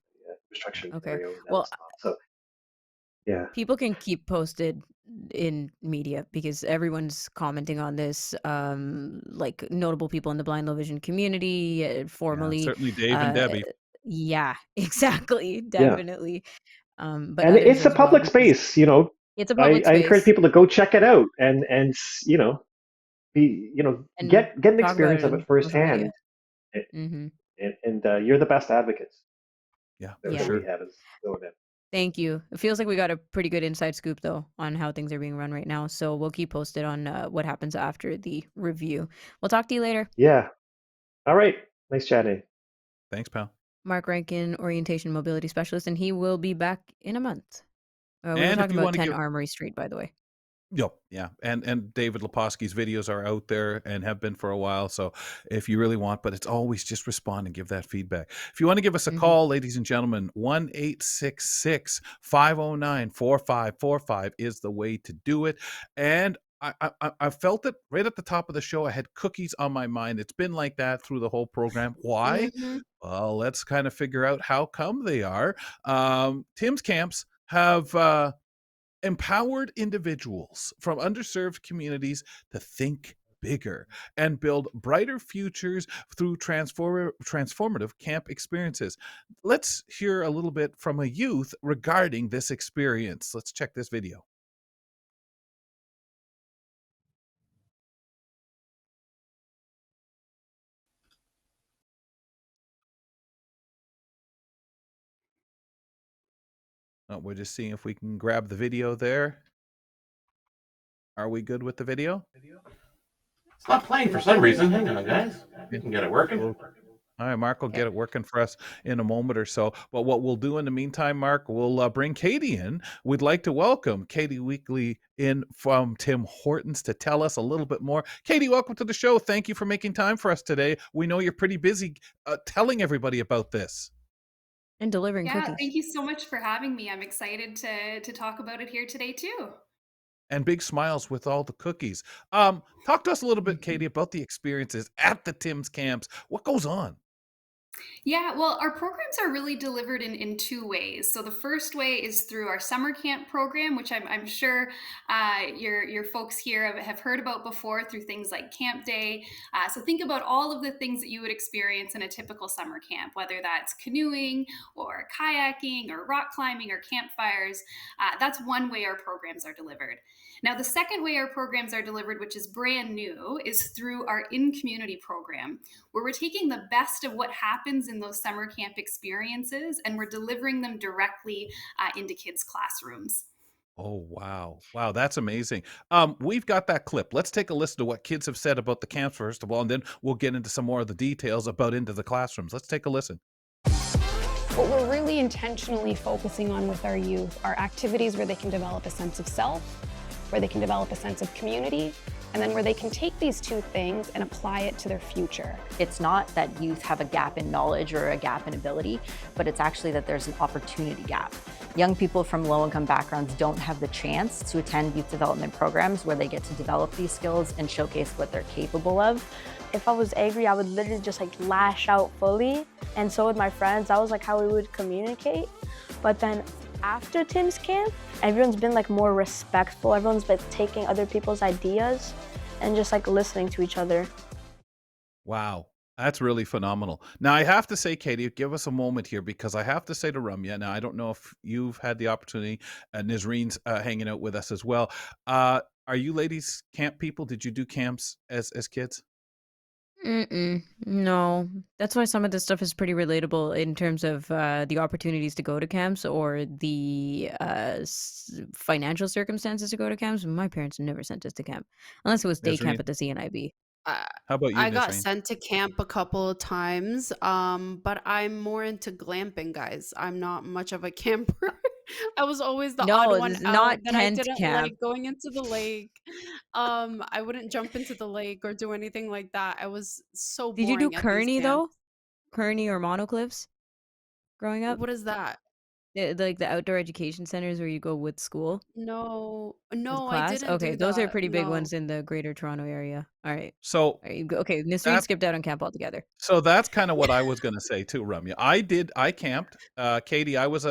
infrastructure and Okay. area, and that Well, was not. So yeah, people can keep posted in media because everyone's commenting on this, like notable people in the blind low vision community, Yeah, formally. certainly Dave and uh Debbie. yeah, exactly, yeah. definitely. But And others it's a as well, public because space, you know. it's a I, public I encourage space, people to go check it out and be and get an talk about experience it of it on social media. firsthand, and, Hmm. you're the best advocates Yeah, for that Yeah. we sure. have as going in. Thank you. It feels like we got a pretty good inside scoop, though, on how things are being run right now. So we'll keep posted on what happens after the review. We'll talk to you later. Yeah. All right. Nice chatting. Thanks, pal. Mark Rankin, Orientation Mobility Specialist, and he will be back in a month. We were And if talking you about want to 10 give Armory Street, by the way. Yep, yeah, and David Leposki's videos are out there and have been for a while. So if you really want, but it's always just respond and give that feedback. If you want to give us a Hmm. call, ladies and gentlemen, 1-866-509-4545 is the way to do it. And I felt it right at the top of the show. I had cookies on my mind. It's been like that through the whole program. Why? Hmm. Well, let's kind of figure out how come they are. Tim's camps have empowered individuals from underserved communities to think bigger and build brighter futures through transformative camp experiences. Let's hear a little bit from a youth regarding this experience. Let's check this video. We're just seeing if we can grab the video there. Are we good with the video? It's not playing for some reason. Hang on, guys. We can get it working. All right, Mark will Okay. get it working for us in a moment or so. But what we'll do in the meantime, Mark, we'll bring Katie in. We'd like to welcome Katie Wheatley in from Tim Hortons to tell us a little bit more. Katie, welcome to the show. Thank you for making time for us today. We know you're pretty busy telling everybody about this. And delivering Yeah, cookies. thank you so much for having me. I'm excited to talk about it here today too. And big smiles with all the cookies. Talk to us a little bit, Katie, about the experiences at the Tim's camps. What goes on? Yeah, well, our programs are really delivered in two ways. So the first way is through our summer camp program, which I'm sure your folks here have heard about before through things like Camp Day. So think about all of the things that you would experience in a typical summer camp, whether that's canoeing or kayaking or rock climbing or campfires. That's one way our programs are delivered. Now, the second way our programs are delivered, which is brand new, is through our in community program, where we're taking the best of what happens in those summer camp experiences and we're delivering them directly into kids' classrooms. Oh, wow. Wow, that's amazing. We've got that clip. Let's take a listen to what kids have said about the camps, first of all, and then we'll get into some more of the details about into the classrooms. Let's take a listen. What we're really intentionally focusing on with our youth are activities where they can develop a sense of self, where they can develop a sense of community, and then where they can take these two things and apply it to their future. It's not that youth have a gap in knowledge or a gap in ability, but it's actually that there's an opportunity gap. Young people from low-income backgrounds don't have the chance to attend youth development programs where they get to develop these skills and showcase what they're capable of. If I was angry, I would literally just lash out fully. And so with my friends, that was how we would communicate. But then after Tim's camp, everyone's been more respectful. Everyone's been taking other people's ideas and just listening to each other. Wow. That's really phenomenal. Now, I have to say, Katie, give us a moment here because I have to say to Ramya, now I don't know if you've had the opportunity, Nizreen's hanging out with us as well. Are you ladies camp people? Did you do camps as kids? Mm-mm. No. That's why some of this stuff is pretty relatable in terms of the opportunities to go to camps or the financial circumstances to go to camps. My parents never sent us to camp unless it was day camp Nazarene, at the CNIB. I how about you, I got Nazarene? sent to camp a couple of times, but I'm more into glamping, guys. I'm not much of a camper. I was always the odd No, one this is out, not that I tent didn't like camp. going into the lake. I wouldn't jump into the lake or do anything like that. I was so Did you do boring at these Kearney camps. though? Kearney or monocliffs growing up? What is that? Like the outdoor education centers where you go with school, No, with no, I class? didn't Okay, do those are that. pretty big No. ones in the greater Toronto area. All right. So All right. Okay, Nisreen that skipped out on camp altogether. So that's kind of what I was going to say too, Ramya. I camped. Katie, I was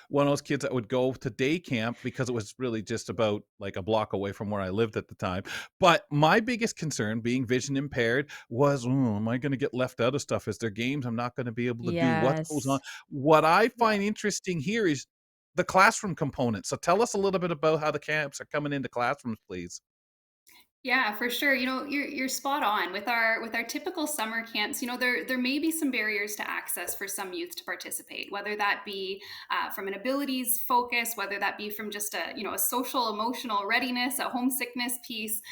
one of those kids that would go to day camp because it was really just about like a block away from where I lived at the time. But my biggest concern, being vision impaired, was, am I going to get left out of stuff? Is there games I'm not going to be able to do? What goes on? Yes. What I Yeah. find interesting here is the classroom component. So tell us a little bit about how the camps are coming into classrooms, please. Yeah, for sure. You're spot on with our typical summer camps. There may be some barriers to access for some youth to participate, whether that be from an abilities focus, whether that be from just a social emotional readiness, a homesickness piece.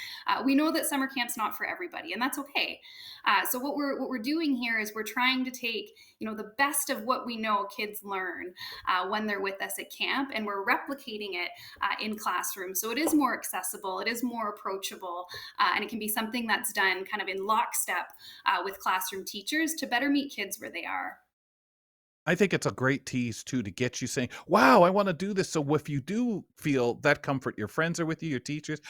We know that summer camp's not for everybody, and that's okay. So what we're doing here is we're trying to take the best of what we know kids learn when they're with us at camp, and we're replicating it in classrooms. So it is more accessible, it is more approachable, and it can be something that's done kind of in lockstep with classroom teachers to better meet kids where they are. I think it's a great tease too to get you saying, "Wow, I want to do this." So if you do feel that comfort, your friends are with you, your teachers.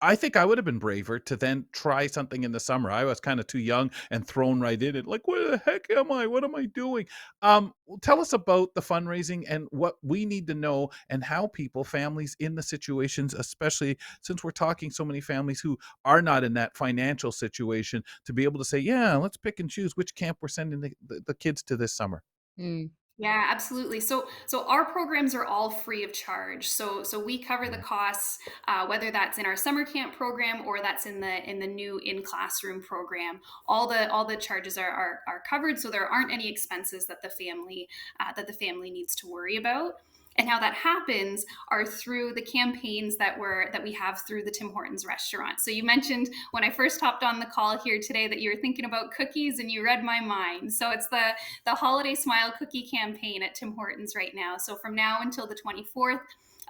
I think I would have been braver to then try something in the summer. I was kind of too young and thrown right in it. Like, where the heck am I? What am I doing? Tell us about the fundraising and what we need to know and how people, families in the situations, especially since we're talking so many families who are not in that financial situation, to be able to say, yeah, let's pick and choose which camp we're sending the kids to this summer. Mm. Yeah, absolutely. So our programs are all free of charge. So we cover the costs, whether that's in our summer camp program or that's in the new in classroom program. All the charges are covered, so there aren't any expenses that the family needs to worry about. And how that happens are through the campaigns that we have through the Tim Hortons restaurant. So you mentioned when I first hopped on the call here today that you were thinking about cookies, and you read my mind. So it's the Holiday Smile Cookie campaign at Tim Hortons right now. So from now until the 24th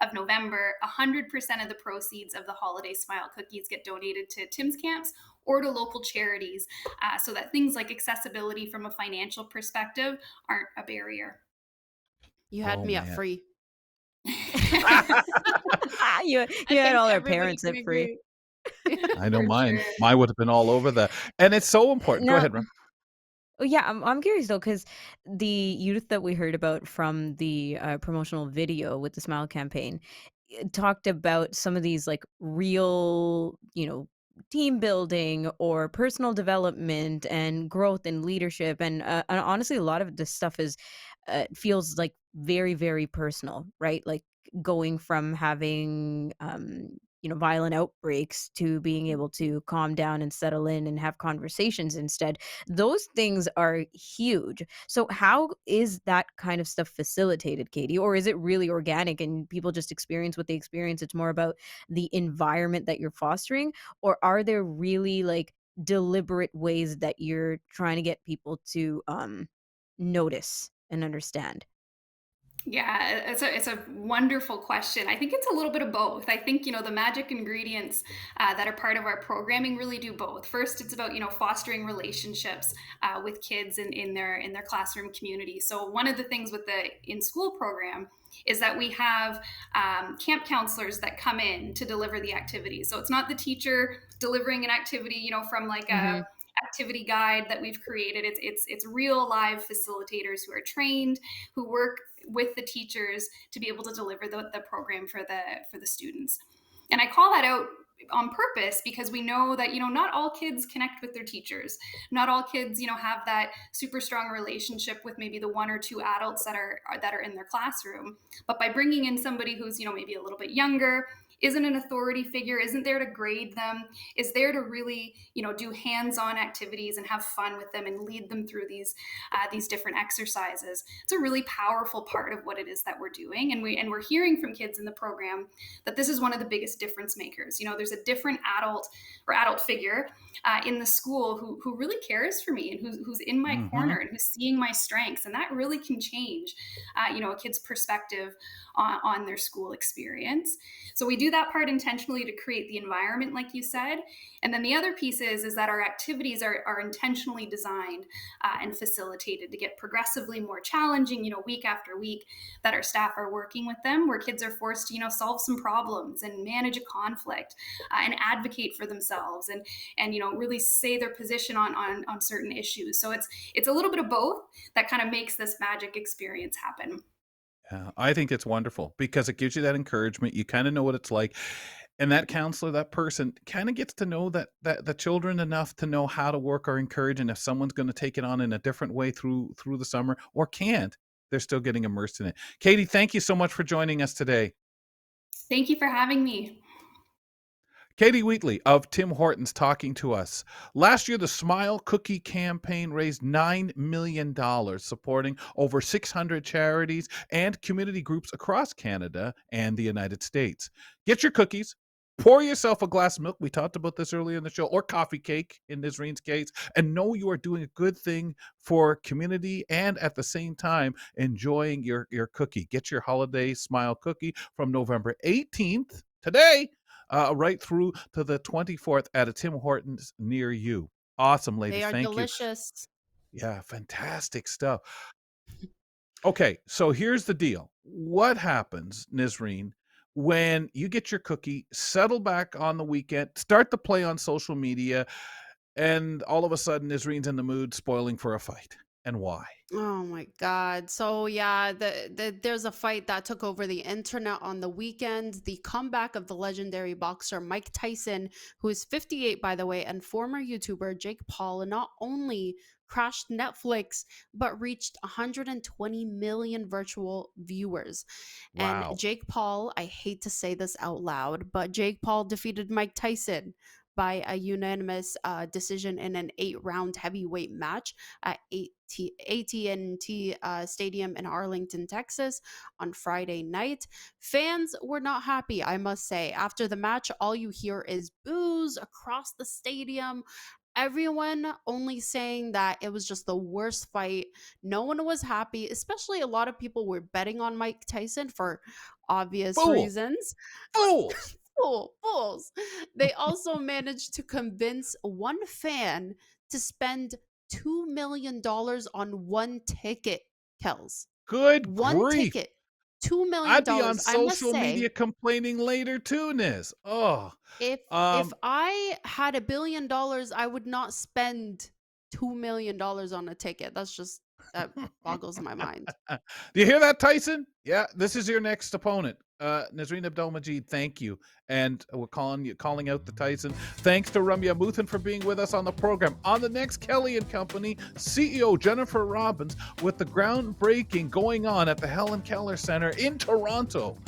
of November, 100% of the proceeds of the Holiday Smile cookies get donated to Tim's camps or to local charities, so that things like accessibility from a financial perspective aren't a barrier. You had Oh me at man. free. you I you had think all our everybody parents can at free. agree. I know For mine. sure. Mine would have been all over that. And it's so important. Go Now, ahead, Ron. oh, yeah, I'm curious though, because the youth that we heard about from the promotional video with the Smile campaign talked about some of these like real, team building or personal development and growth and leadership, and honestly, a lot of this stuff is feels like very, very personal, right? Like going from having violent outbreaks to being able to calm down and settle in and have conversations instead. Those things are huge. So how is that kind of stuff facilitated, Katie? Or is it really organic and people just experience what they experience? It's more about the environment that you're fostering? Or are there really like deliberate ways that you're trying to get people to notice and understand? Yeah, it's a wonderful question. I think it's a little bit of both. I think the magic ingredients that are part of our programming really do both. First, it's about fostering relationships with kids in their classroom community. So one of the things with the in school program is that we have camp counselors that come in to deliver the activities. So it's not the teacher delivering an activity, from like a Mhm. activity guide that we've created. It's real live facilitators who are trained, who work with the teachers to be able to deliver the program for the students. And I call that out on purpose because we know that not all kids connect with their teachers. Not all kids have that super strong relationship with maybe the one or two adults that are in their classroom. But by bringing in somebody who's maybe a little bit younger, isn't an authority figure, isn't there to grade them, is there to really, do hands-on activities and have fun with them and lead them through these different exercises. It's a really powerful part of what it is that we're doing, and we're hearing from kids in the program that this is one of the biggest difference makers. There's a different adult figure in the school who really cares for me and who's in my corner and who's seeing my strengths, and that really can change a kid's perspective on their school experience. So we do that part intentionally to create the environment, like you said. And then the other piece is that our activities are intentionally designed and facilitated to get progressively more challenging, week after week, that our staff are working with them, where kids are forced to, solve some problems and manage a conflict and advocate for themselves and really say their position on certain issues. So it's a little bit of both that kind of makes this magic experience happen. Yeah, I think it's wonderful because it gives you that encouragement. You kind of know what it's like. And that counselor, that person kind of gets to know that the children enough to know how to work or encourage. And if someone's going to take it on in a different way through the summer or can't, they're still getting immersed in it. Katie, thank you so much for joining us today. Thank you for having me. Katie Wheatley of Tim Hortons talking to us. Last year, the Smile Cookie campaign raised $9 million, supporting over 600 charities and community groups across Canada and the United States. Get your cookies, pour yourself a glass of milk, we talked about this earlier in the show, or coffee cake in Nisreen's case, and know you are doing a good thing for community and at the same time enjoying your cookie. Get your holiday Smile Cookie from November 18th, today, right through to the 24th at a Tim Hortons near you. Awesome, ladies. They are Thank you. delicious. Yeah, fantastic stuff. Okay, so here's the deal. What happens, Nisreen, when you get your cookie, settle back on the weekend, start to play on social media, and all of a sudden Nisreen's in the mood spoiling for a fight? And why? Oh my God. So yeah, there's a fight that took over the internet on the weekend. The comeback of the legendary boxer Mike Tyson, who is 58 by the way, and former YouTuber Jake Paul, not only crashed Netflix but reached 120 million virtual viewers. And Wow. Jake Paul, I hate to say this out loud, but Jake Paul defeated Mike Tyson by a unanimous decision in an 8-round heavyweight match at AT&T Stadium in Arlington, Texas on Friday night. Fans were not happy, I must say. After the match, all you hear is boos across the stadium. Everyone only saying that it was just the worst fight. No one was happy, especially a lot of people were betting on Mike Tyson for obvious Fool. reasons. Fools. Fools. They also managed to convince one fan to spend $2 million on one ticket, Kels. Good One grief. ticket. $2 million. I'd be on I must social say, media complaining later too, Niz. Oh, if I had $1 billion, I would not spend $2 million on a ticket. That boggles my mind. do you hear that, Tyson? Yeah, this is your next opponent. Nazreen Abdelmajid, thank you. And we're calling out the Tyson. Thanks to Ramya Muthan for being with us on the program. On the next, Kelly and Company, CEO Jennifer Robbins with the groundbreaking going on at the Helen Keller Center in Toronto.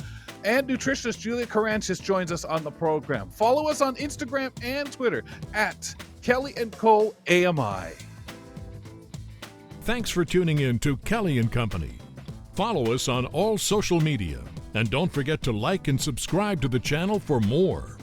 And nutritionist Julia Caranchis joins us on the program. Follow us on Instagram and Twitter at Kelly & Co. AMI. Thanks for tuning in to Kelly & Company. Follow us on all social media. And don't forget to like and subscribe to the channel for more.